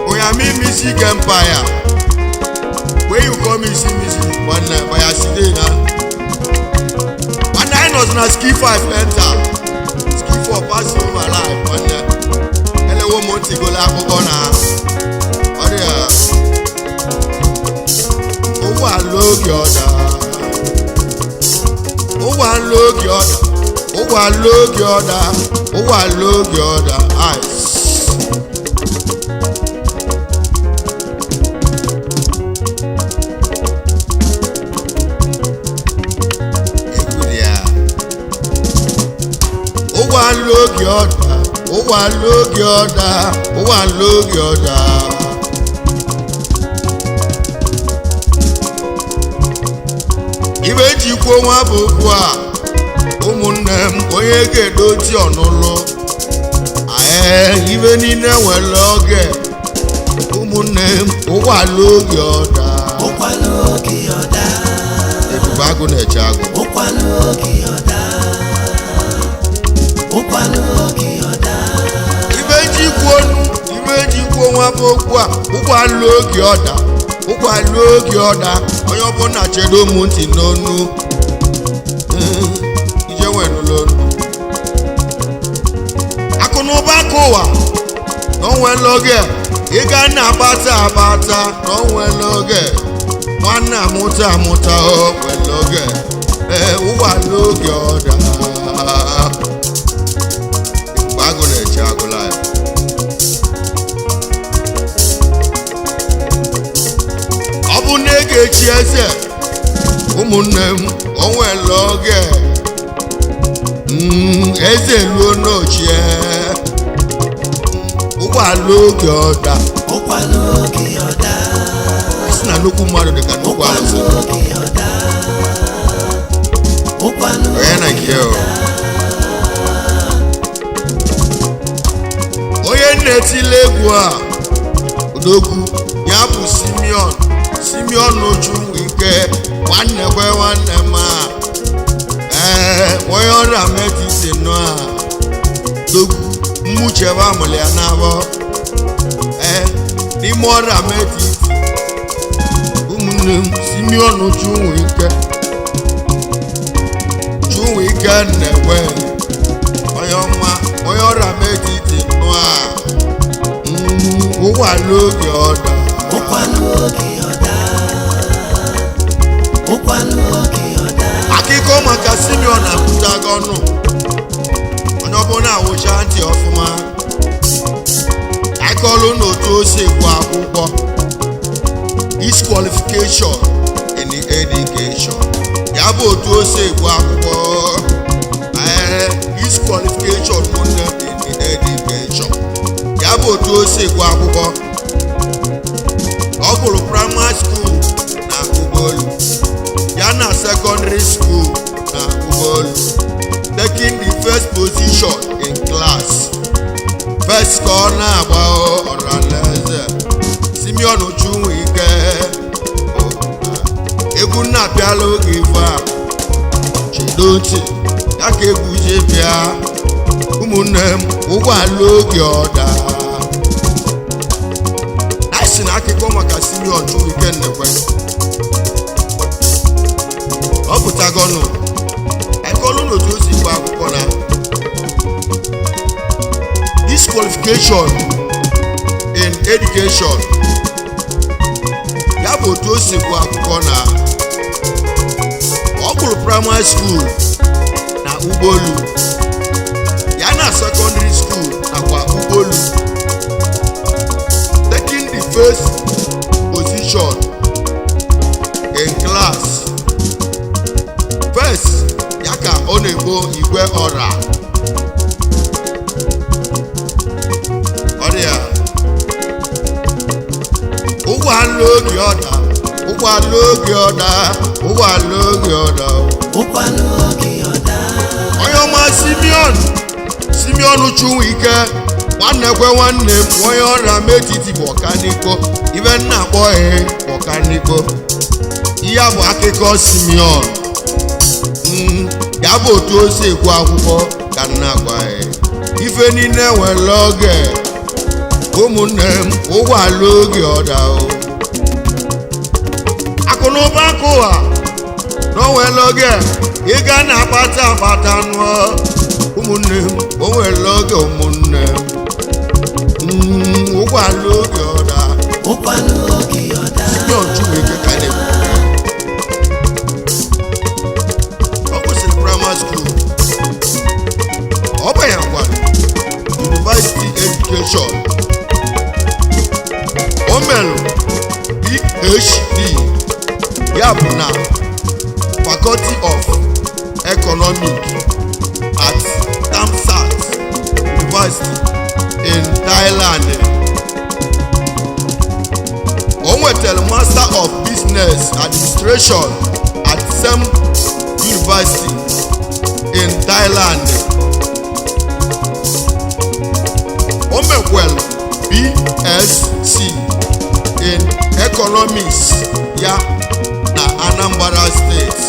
Unyami Music Empire. Where you come and see music one night by a city now. One night was na ski 5 enter. Ski 4 pass over life one night. Hello Monty go la go na. Oh yeah. Oh wa look yoda. Oh wa look yoda. Oh wa look yoda. Oh wa look yoda. Ice. Ó wà lókè ọ̀dà, ó wà lókè ọ̀dà. Ibe jikwo nwa bụkwa a, ụmụnne m onye ga-edozi ọnụlụ. Ibe niile nwere oge, ụmụnne m ó wà lókè ọ̀dà. Ó wà lókè ọ̀dà. Ebube agụ na-eche agụ. Ó wà lókè ọ̀dà. Ibe jikwo nwa bụkwa ụgbọala oge ọda, ụgbọala oge ọda, onye ọbụla chedo ụmụ ntị n'onu ije wenụlụ onu. Akụ na ụba aka ụwa na onwere oge ịga na-agbata agbata na onwere oge nwanne amụta amụta o nwere oge ụgbọala oge ọda. Agụ na-eche agụla ya. Ọ bụ na ga-echi eze ụmụnne m onwere oge eze luo n'ochie ụgbọala oge ọda. Ụgbọala oge ọda. Si na nnukwu mmadụ dị ka nnukwu alụsị. Onye na nke onye na-etile egwu a odogwu ya bụ Simeon Ojunwike nwanne kwe nwanne ma onye ọrịa metisi nọ a dogwu mmuchebe amụlị ya n'abọ n'ime ọrịa metisi ụmụnne m Simeon Ojunwike nnekwe onye ọma onye ọrịa metisi nọ a ó wà lókè ọ̀dà. Ó wà lókè ọ̀dà. Ó wà lókè ọ̀dà. Akụkọ maka Simeon apụtago ọnụ. Onye ọbụla awụcha ntị ọfụma. Akọlụ n'otu o si gụọ akwụkwọ. His qualification in the education. Ya bụ otu o si gụọ akwụkwọ. His qualification in the education. Ya bụ otu o si gụọ akwụkwọ. Ọ gụrụ primary school na Ugboolu ya na secondary school na Ugboolu, taking the first position in class. First ka ọ na-agba Ọraneze Simeon Ojunwike egwu na-apịala oge ife a chedo ntị ya ka egwu ji bịa ụmụnne m ụgbọala oge ọda. Si na akụkọ maka Simeon Ojunwike nnekwe ọ pụtagọnụ ekọlụ n'otu o si gụọ akwụkwọ na disqualification in education. Ya bụ otu o si gụọ akwụkwọ na ọ gụrụ primary school na Ugboolu ya na secondary school nakwa Ugboolu, first position in class. First ya ka ọ na-egbo igwe ọra ọrịa ụgbọala oge ọda. Ụgbọala oge ọda. Ụgbọala oge ọda. Ụgbọala oge ọda. Onye ọma Simeon Ojunwike nwanne kwe nwanne m onye ọrịa metiti bụ ọkanikpo ibe nna akpọ ọkanikpo. Ihe bụ akụkọ Simeon ya bụ otu o si gụọ akwụkwọ ka nna agwa ife niile nwere oge ụmụnne m ụgbọala oge ọda akụnụba akụwa n'onwere oge ịga na-akpata nụọ ụmụnne m onwere oge ụmụnne m ụgbọala oge ọda Chukwuike ka na-ekwu ọ kwụsịrị primary school ọ banyekwara university education o mere PhD ya bụ na faculty of economic at Tamsat University in Thailand. O nwetara master of business administration at same university in Thailand. O mekwara BSc in economics ya na Anambra State.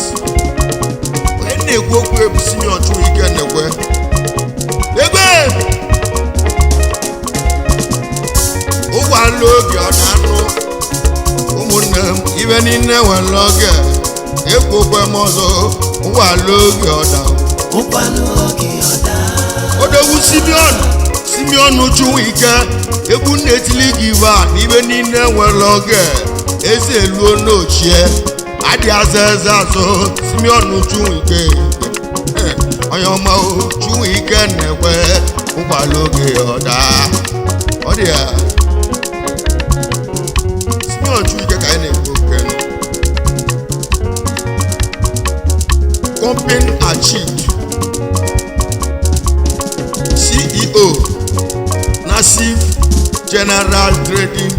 Onye na-ekwu okwu ebu Simeon Chukwuike na-ekwe egbe ụgbọala oge ọ na-anụ ụmụnne m ibe niile nwere oge ekwukwe m ọzọ ụgbọala oge ọda odogwu Simeon Chukwuike egwu na-etili gị ibe a n'ibe niile nwere oge eze eluo n'ochie adị aza eze azụ Simeon Chukwuike onye ọma Chukwuike na-ekwe ụgbọala oge ọda ọ dị ya Simeon Chukwuike ka anyị na-ekwu okene company achieved CEO Nassif General Trading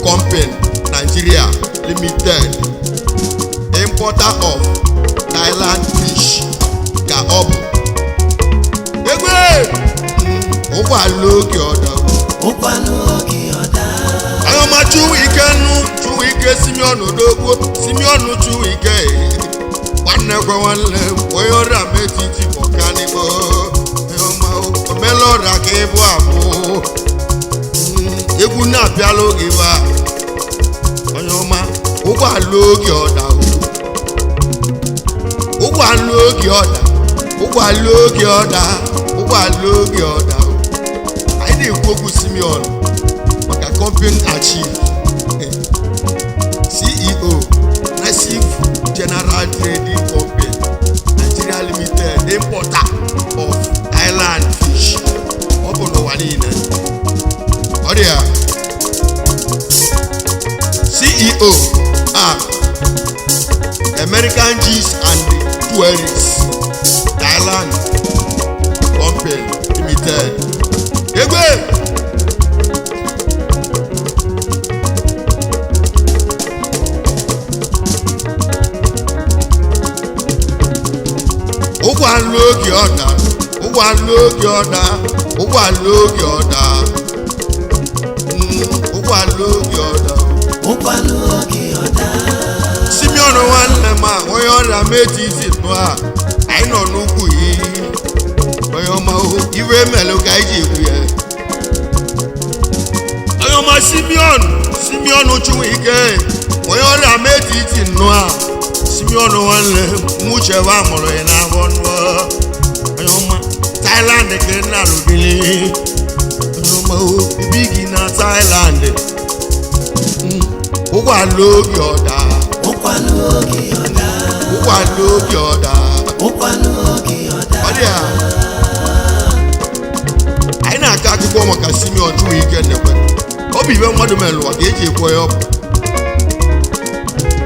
Company Nigeria Limited importer of Thailand fish ka ọ bụ egwe ụgbọala oge ọda ayọma Chukwuike Simeon odogwu Simeon Chukwuike nwanne kwe nwanne onye ọrịa metiti ọkanigbo ayọma omela ọrịa ka ịbụ abụ egwu na-abịala oge ba onye ọma ụgbọala oge ọda ụgbọala oge ọda ụgbọala oge ọda ụgbọala oge ọda anyị na-ekwu okwu Simeon maka company achieved CEO Nassif General Trading Company Nigeria Limited importer of Thailand fish ọ bụ n'ụwa niile ọ dị ya CEO American G's and Tourists Thailand Company Limited egwe ụgbọala oge ọda ụgbọala oge ọda ụgbọala oge ọda ụgbọala oge ọda Simeon nwanne m onye ọrịa metiti nụa anyị nọ n'ukwu iyi onye ọma iwe emelu ka anyị ji ekwu ya onye ọma Simeon Chukwuike onye ọrịa metiti nụa Simeon nwanne mụchebe amụrụ ya n'afọ nụọ onye ọma Thailand ka nna rubili onye ọma bibi gị na Thailand ụgbọala oge ọda ụgbọala oge ọda ọ dị ya anyị na-akọ akụkọ maka Simeon Chukwuike na-ekwe ọ bụ ibe mmadụ mere ụwa ka eji ekwe ya ọ bụ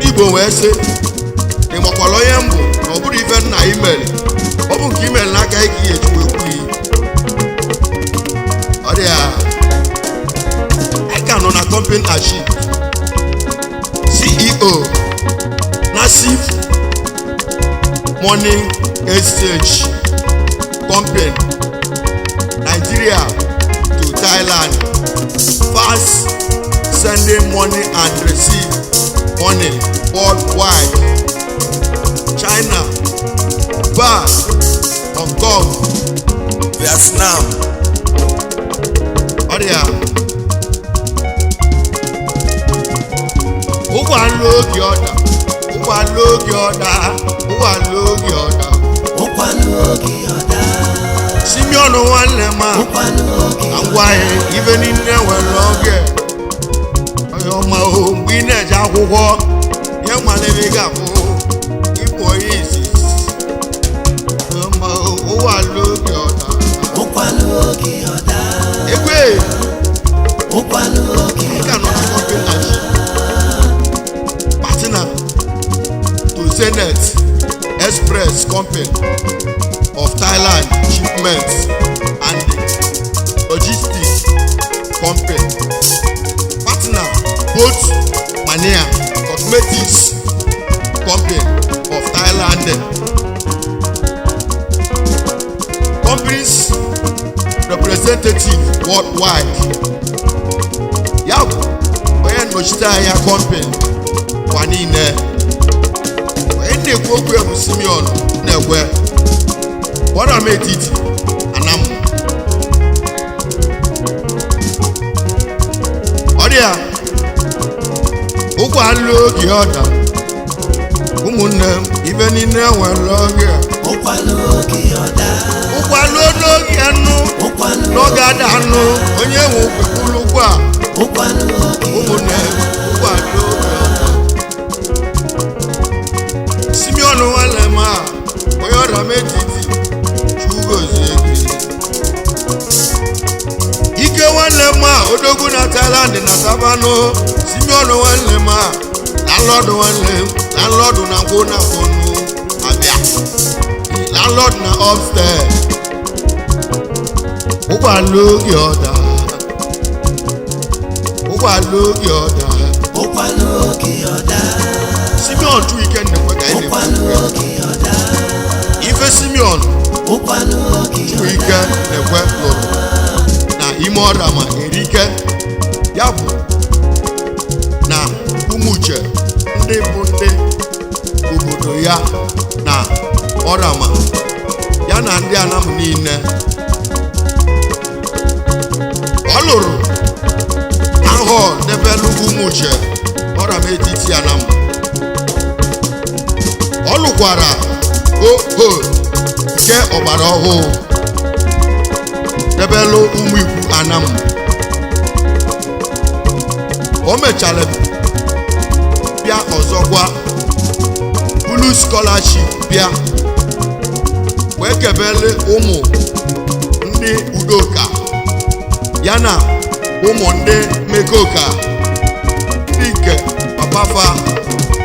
Igbo wee sị ị makwara onye mbụ na ọ bụrụ ife nna imeli ọ bụ nke imeli n'aka ị ka ihe ejikwa ekwu iyi ọ dị ya anyị ka nọ na company achieved CEO Nassif Money Exchange Company Nigeria to Thailand fast sending money and receive money worldwide China, Dubai, Hong Kong, Vietnam, ọrịa ụgbọala oge ọda ụgbọala oge ọda ụgbọala oge ọda ụkwalụ oge ọda Simeon nwanne ma ụkwalụ oge agwa ya ibe niile nwere oge onye ọma o mgbe ị na-eje akwụkwọ ya malebe ị ga-abụ ịbụ onye izizi ọma ụgbọala oge ọda ụkwalụ oge ọda egwe ụkwalụ oge ọda partner to Zenith Express Company of Thailand Shipments and Logistics Company. Partner both Mania Cosmetics Company of Thailand. Companies representative worldwide. Yab, onye nnọchite anya company kwa niile. Onye na-ekwu okwu bụ Simeon na-ekwe. Bọrọ m etiti ANAM. Ọrịa ụgbọala oge ọda ụmụnne m ibe niile nwere oge ụkwalụ oge ọda ụgbọala oge anụ ụkwalụ n'oge ada anụ onye nwe ụkwụkwụrụ ụgbọ a ụkwalụ oge ụmụnne m ụgbọala oge ọda Simeon nwanne m a onye ọrịa m etiti ike nwanne m a odogwu na Thailand na Savannah Simeon nwanne m a landlord nwanne m landlord na ngwo na ngwonu abịa landlord na upstairs ụgbọala oge ọda ụgbọala oge ọda ụkwalụ oge ọda Simeon chụ ike nnekwe ka anyị ụkwalụ oge ọda ife Simeon ụkwalụ oge chụ ike nnekwe lụrụ na ime ọrịa ma erike ya bụ na ụmụuche ndị bụ ndị obodo ya na ọrịa ma ya na ndị ANAM niile ọ lụrụ ahụ debelu ụmụuche ọrịa ma etiti ANAM ọ lụkwara oho nke ọgbara ọhụụ debelu ụmụ ikwu ANAM o mechara bịa ọzọkwa bulu scholarship bịa wee kebele ụmụ ndị udoka ya na ụmụ ndị mekoka ndị nke papafa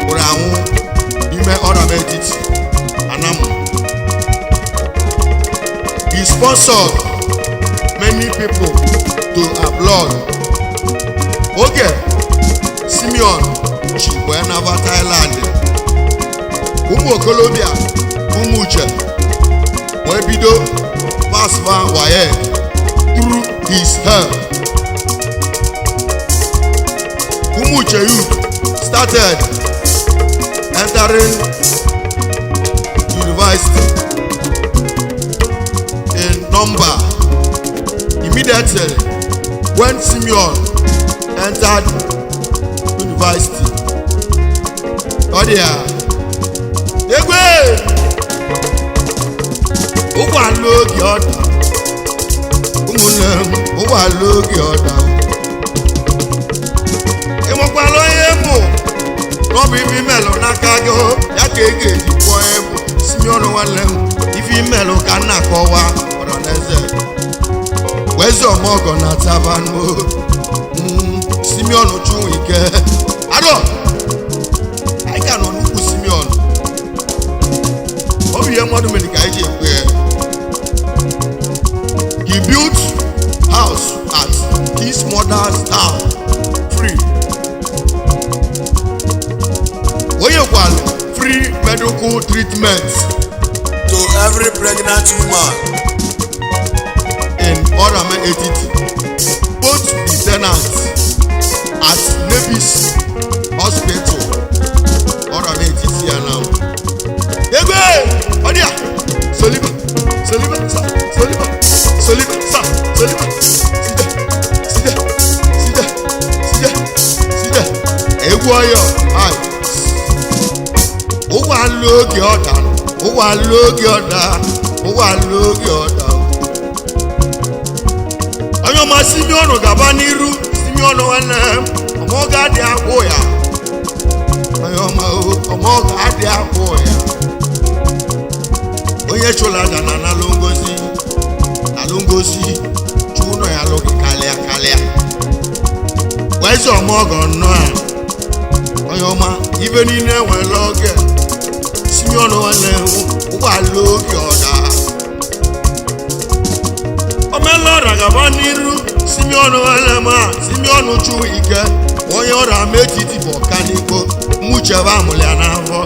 nwụrụ anwụ n'ime ọrịa etiti ANAM. He sponsored many people to applaud. Oge Simeon ji wee naba Thailand. Ụmụ okolobịa ụmụ uche wee bido pasva waye through his help. Ụmụ uche youth started entering university in number immediately when Simeon entered university. Ọdịa egwe ụgbọala oge ọda ụmụnne m ụgbọala oge ọda ịnwekwala onye bụ n'ọbụ ife imelụ n'aka gị ya ka ị ga-eji kwụọ ebu Simeon nwanne m ife imelụ ka nna akọwa ọrọneze wezi ọmọgọ na Savannah Simeon Chunwike adọ anyị ka nọ n'ukwu Simeon ọ bụ ihe mmadụ mere ka anyị ji ekwe. He built house at his mother's town free. Onye kwalụ free medical treatment to every pregnant woman in Orama Etiti. Both the tenants at Nevis Hospital Orama Etiti are now. Egbe! Odia! Soliba! Soliba! Soliba! Soliba! Soliba! Sida! warrior. Aye. Who are look your down? Who are look your down? Who are look your down? Ayoma Simeon Gabaniru, Simeon Wanem, Omoga de Akoya. Ayoma Omoga de Akoya. Oye chola dana na longozi, chuno ya loki kalia. Where's your Morgan no? Oyoma, even in there when loge. Simeon Wanem, who are look your down. Omelo Ragabaniru, Simeon Walema, Simeon Uchu Ike, Oyora Metiti Bokaniko, Mucheva Mulianavo,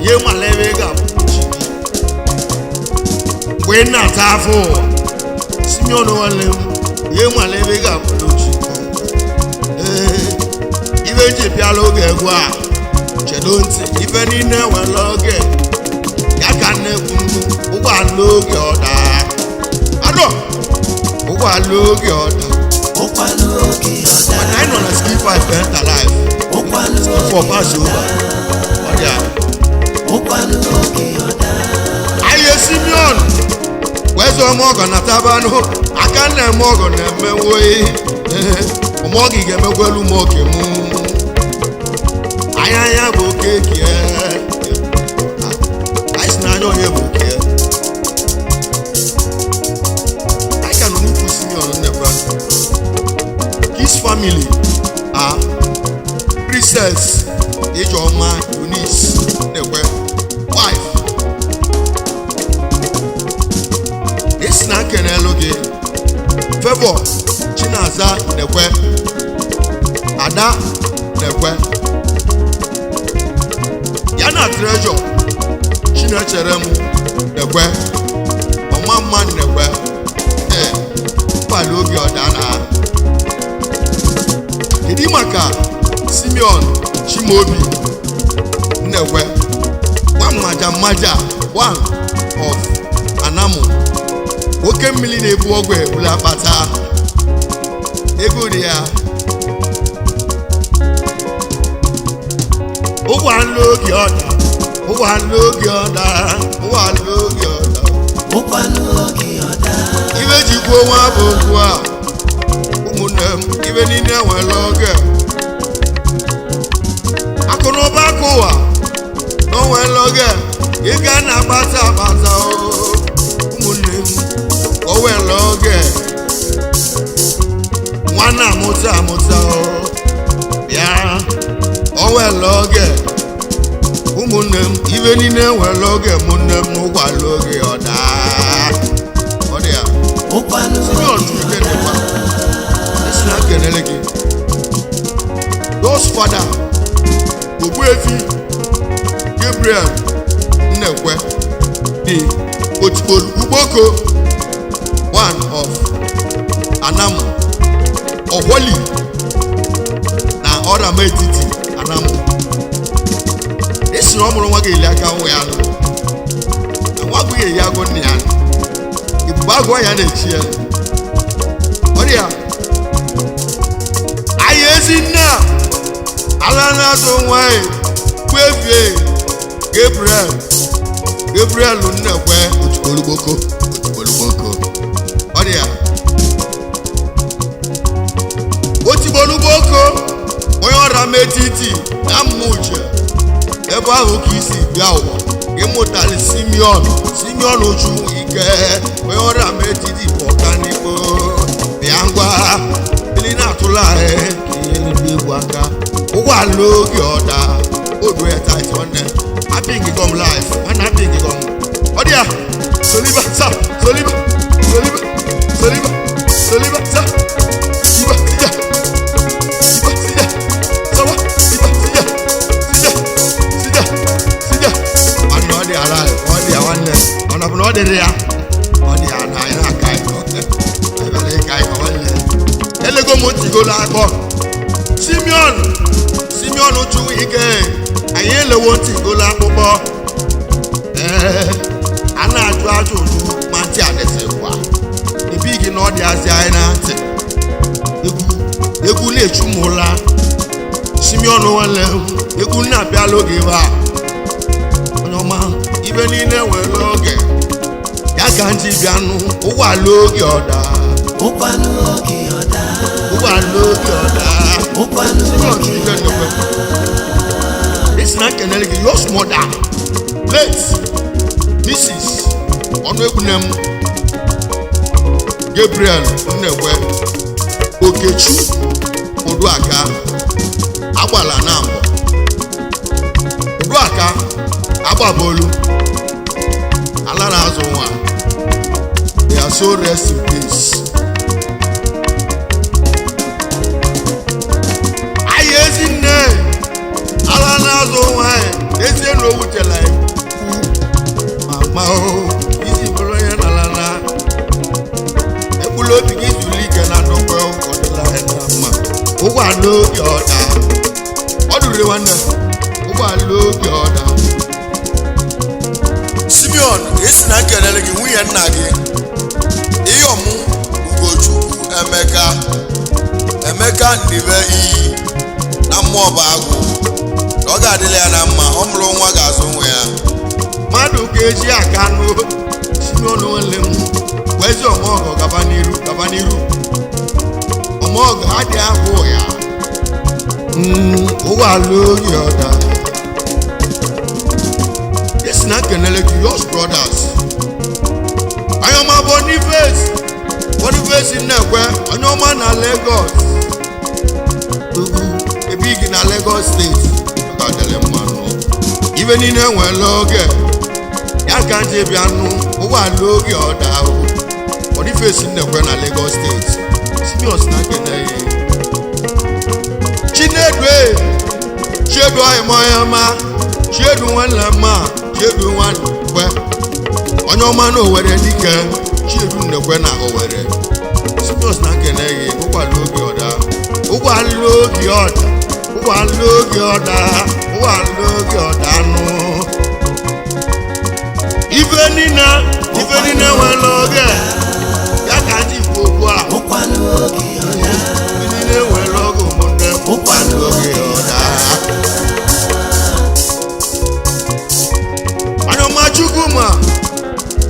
Yema Levega, Wena Tafo, Simeon Walem, Yema Levega, even Jipialo Gagua, Chedonti, even in there when loge, Yakane, Uba Logi. Who are look your I know a ski 5 bent alive. For Passover. I Simeon. Where's your Morgan at Tabano? I can't let Morgan and Meway. Morgan get a well moke. I am okay. I snag on your book. His family are Princess Ejoma Eunice, the wife. It's not Keneloge. Favor Chinaza, the Ada, the Yana Treasure, China Cheremu, the Mama, the Palogi Odana. Idimaka Simeon Chimobi Newe one Maja one of ANAM Oke Milline Ebuogwe Ulapata Egodia Logi Oda Iveji Kwa Bokwa Even in there when longer. I could no back over. No one longer. You can have bata. Oh, well, longer. One mota. Yeah. Oh, well, longer. Even in there when longer. Munem no one longer or that. Oh, dear. Those father Ogwefi Gabriel Nnekwe the Otibolu Uboko one of ANAM Oholi na Ora Metiti ANAM. This is one more game like we are. And what we are going to if Bagua and Odia Ayezina Alana don't why Gabriel Nnekwe Otibolu Odia Otibolu Oyora Metiti Namuche Eba Okisi Biawo Gemotali Simeon Uchu Ike Oyora Metiti Bokaniko Biangwa Bilina Tulae Kiwaka Logi Oda Odu tight one I think it come live when I think it come Odia Soliba sa Soliba sa Simeon Uchu Ike Ayele won't go la popo Ana aju manti adesewa the big in all the Asiana Egu le chumola nwere oge ebe a onye ọma ibe niile nwere oge ya ka ndị bịanụ ụgbọala oge ọda ụkwanụ oge ọda ụgbọala oge ọda ụkwanụ oge ọda isi na nkenere gị your mother late Mrs. Ọnụekwunem Gabriel Nnekwe Okechu Oduaka agbala na mbọ Oduaka agbabolu alara azụ nwa they are so rest in peace. Ayi ezinne ala na-azụ nwa ezie na owutela mama o isi bụrụ ya n'ala na ekpulu obi gị zuru ike na ndokwe ọdịla ya na mma ụgbọala oge ọda ọ dụrụ nwanne ụgbọala oge ọda Simeon esi na nkelele gị nwunye nna gị Iyọmụ Ugochukwu Emeka Ndibe iyi na mmụọ bụ agụ ọ ga-adịla ya na mma ọ mụrụ nwa ga-azụ nwa ya mmadụ ga-eji aka nụ Simeon nwanne m kwezi ọmọgọ gaba n'iru ọmọgọ adị ahụ ya ụgbọala oge ọda esi na nkelele gị Yours Brothers Ayọma Boniface Nnekwe onye ọma na Lagos ebe igi na Lagos steeti ọ ga-adịrị mmanụ ibe niile nwere oge ya ka ndị bịanụ ụgbọala oge ọda Boniface Nnekwe na Lagos steeti Simeon na nkenele Chiedu Ayịmọyama Chiedu nwanne mma Chiedu nwanne onye ọma na Owere dike Chiedu Nnekwe na Owere Simeon na nkenele ụgbọala oge ọda ụgbọala oge ọda ụgbọala oge ọda ụgbọala oge ọda anụ ife niile nwere oge ya ka ndị Igbo okwu a ụkwanụ oge ọda ife niile nwere oge ụmụnne ụgbọala oge ọda onye ọma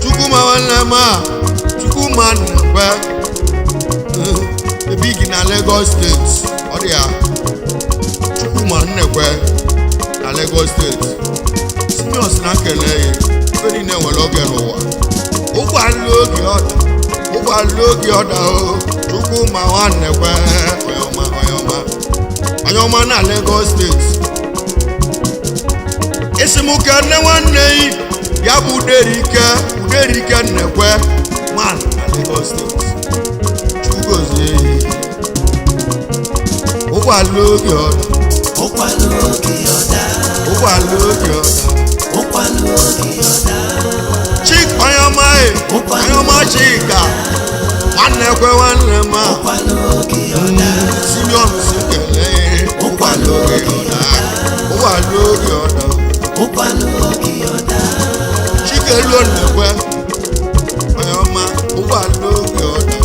Chukwuma nwanne m Chukwuma Nnekwe ebe igi na Lagos steeti ọ dị ya Chukwuma Nnekwe na Lagos steeti Simeon na nkele ya ife niile nwere oge n'ụwa ụgbọala oge ọda o Chukwuma Nnekwe onye ọma na Lagos steeti esimuke nne nwanne ya bụ Uderike Nnekwe man na Lagos steeti Chugozie ụgbọala oge ọda ụkwanụ oge ọda ụgbọala oge ọda ụkwanụ oge ọda onye ọma Chika Nnekwe nwanne m ụkwanụ oge ọda Simeon si kelee ụgbọala oge ọda ụgbọala oge ọda ụkwanụ oge ọda Chikeluo Nnekwe onye ọma ụgbọala oge ọda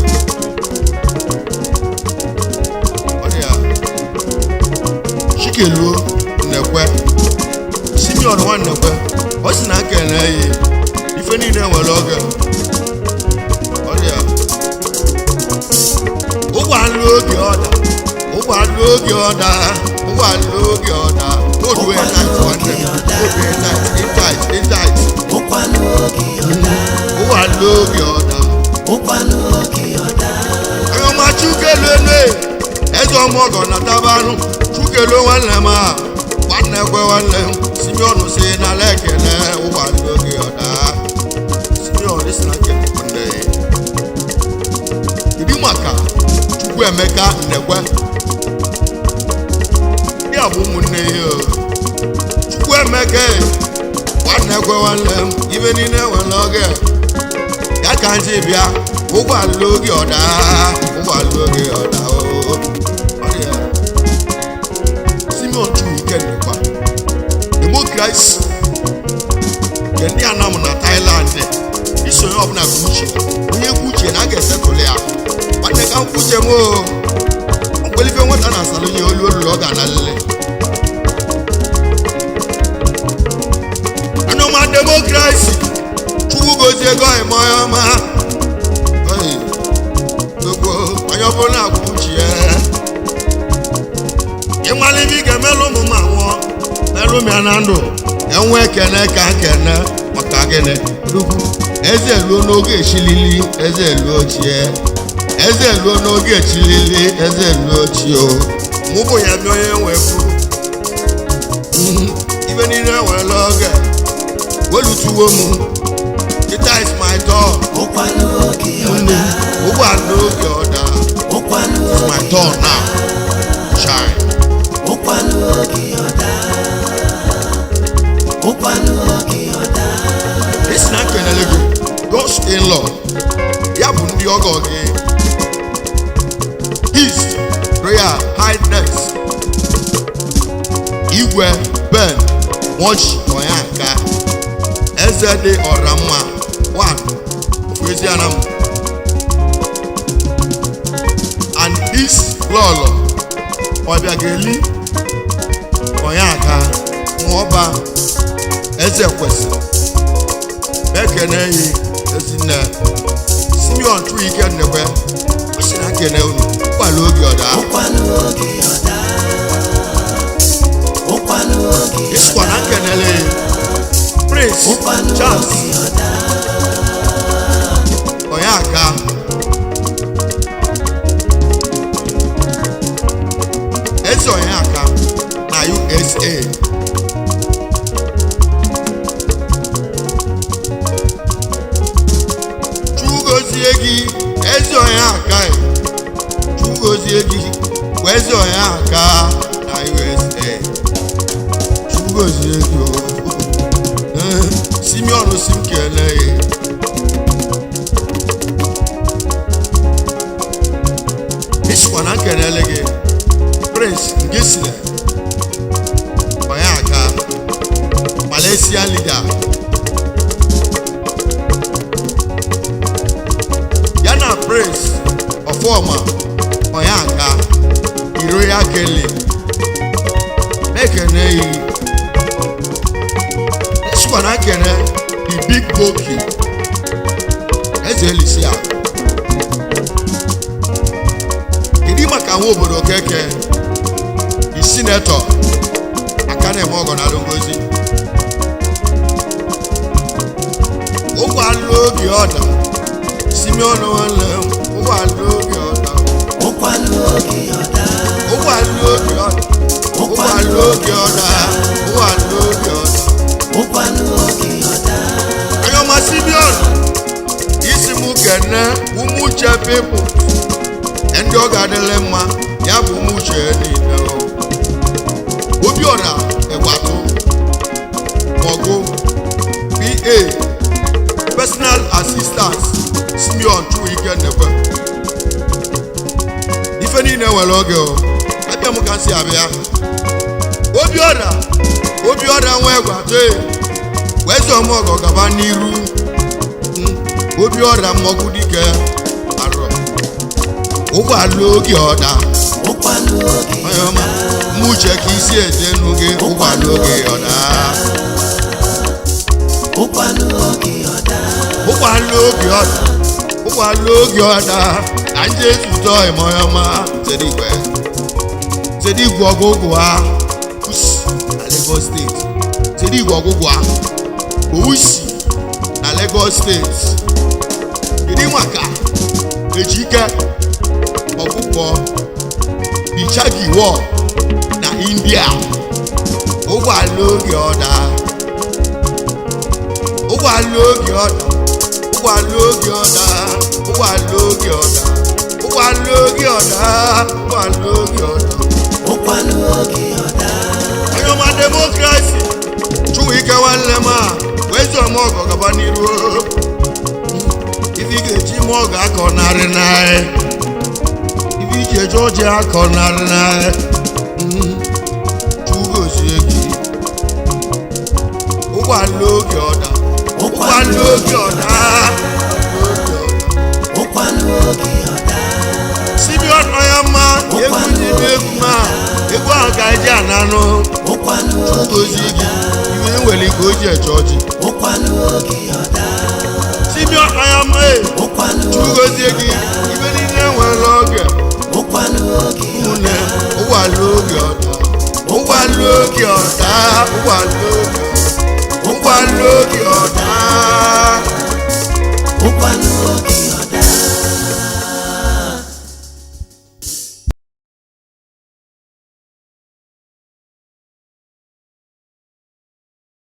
Chikeluo Nnekwe Simeon nwa Nnekwe ọ sị na nkele ya ife niile nwere oge ụgbọala oge ọda ụgbọala oge ọda ụgbọala oge ọda odue night nwanne odue night ụkwanụ oge ọda ụgbọala oge ọda ụkwanụ oge ọda onye ọma Chukelue eze ọmọgọ na tabanụ Chukelue nwanne m nwanne kwe nwanne Simeon si n'ala ekele ụgbọala oge ọda Simeon si na nne ịdị maka Chukwuemeka Nnekwe ya bụ ụmụnne ya Chukwuemeka nwanne kwe nwanne ibe niile nwere oge ya ka ndị bịa ụgbọala oge ọda Simeon Chukwuemeka Nnekwe Democracy nke ndị ANAM na Thailand isonye ọbụla onye kwuche na a ga-esetụlụ ya nwanne ka kwuche m mgbelife nweta na asalụ nye olu ọ ga-analele democracy chukwu gozie ego ịmọyọma gbogbo onye ọbụla akwụchi ya ịmala ibe ị ga-emelụ ụmụ ma nwụọ melụ m ya na ndụ enwe ekene ka nkene maka gịnị eze luo n'oge echilili eze luo ochie eze luo n'oge echilili eze luo ochie o mụ bụ ya bịa onye nwekwu ibe niile nwere oge welutuwo m kita is my door ụkwalụ oge ọda ụgbọala oge ọda ụkwalụ it's my door now shine ụkwalụ oge ọda ụkwalụ oge ọda this na kenele gị God's in-law ya bụ ndị ọgọ gị His Royal Highness Igwe Ben Nwochi Onyanka eze dị ọramma 1 of Ezianam and his lọlọ Obiageli Onyanka Nwoba eze kwesị ekene yi ezinne Simeon Chuike Nnekwe o si na kene unu ụkwalụ oge ọda ụkwalụ oge ọda ụkwalụ oge isikwa na nkenele Prince Charles Onyanka eze Onyanka na USA Chugozie gị eze Onyanka Chugozie gị kwa eze Onyanka na USA Chugozie gị Simeon Osimkele isikwa na nkenele gị Prince Ngesile Onyanka Malaysian leader yana Prince Ofoma Onyanka Royal Kelly ekene yi isikwa na nkene the big boki eze Elisia kedu maka nwa obodo keke the senator aka na-eme ọgọ na Ngozi ụgbọala oge ọda Simeon Nwanle ụgbọala oge ọda ụkwalụ oge ọda ụgbọala oge ọda ụgbọala oge ọda ụgbọala oge ọda ụkwalụ oge ọda anyọma Simeon isi mụ kene ụmụ uche people ndị ọ ga-adịle mma ya bụ ụmụ uche niile Obiora Egwatu Mogo PA personal assistant Simeon Chuike Nnekwe ife niile nwere oge abịa m ka nsi abịa Obiora nwa Egwatu weze ọmọgọ gaba n'iru Obiora mmọgụ dike arọ ụgbọala oge ọda ụkwalụ oge ọma muche ka isi ede n'oge ụgbọala oge ọda ụkwalụ oge ọda ụgbọala oge ọda ụgbọala oge ọda na ndị ezutọ ịmọyọma Zedigwe ọgụgụ ha Usi na Lagos steeti Zedigwe ọgụgụ ha Ousi na Lagos steeti kedu maka Ejike ọkpụkpọ Bichagi War na India ụgbọala oge ọda ụgbọala oge ọda ụgbọala oge ọda ụgbọala oge ọda ụgbọala oge ọda ụgbọala oge ọda ụkwalụ oge ọda anyọma democracy Chuike Nwanle ma wezi ọmọgọ gaba n'iru ife ga-eji ime ọgọ akọ narị narị ife iji eje ọjị akọ narị narị Chugozie gị ụgbọala oge ọda ụgbọala oge ọda ụkwalụ oge ọda Simeon Onyanka egwu ndị egwu ma egwu ahụ ga-eji ananụ ụkwalụ oge Chugozie gị nwere ike o ji eche ọjị ụkwanụ oge ọda Simeon Ayama chugozie gị ibe niile nwere oge ụkwanụ oge ụmụnne ụgbọala oge ọda ụgbọala oge ọda ụgbọala oge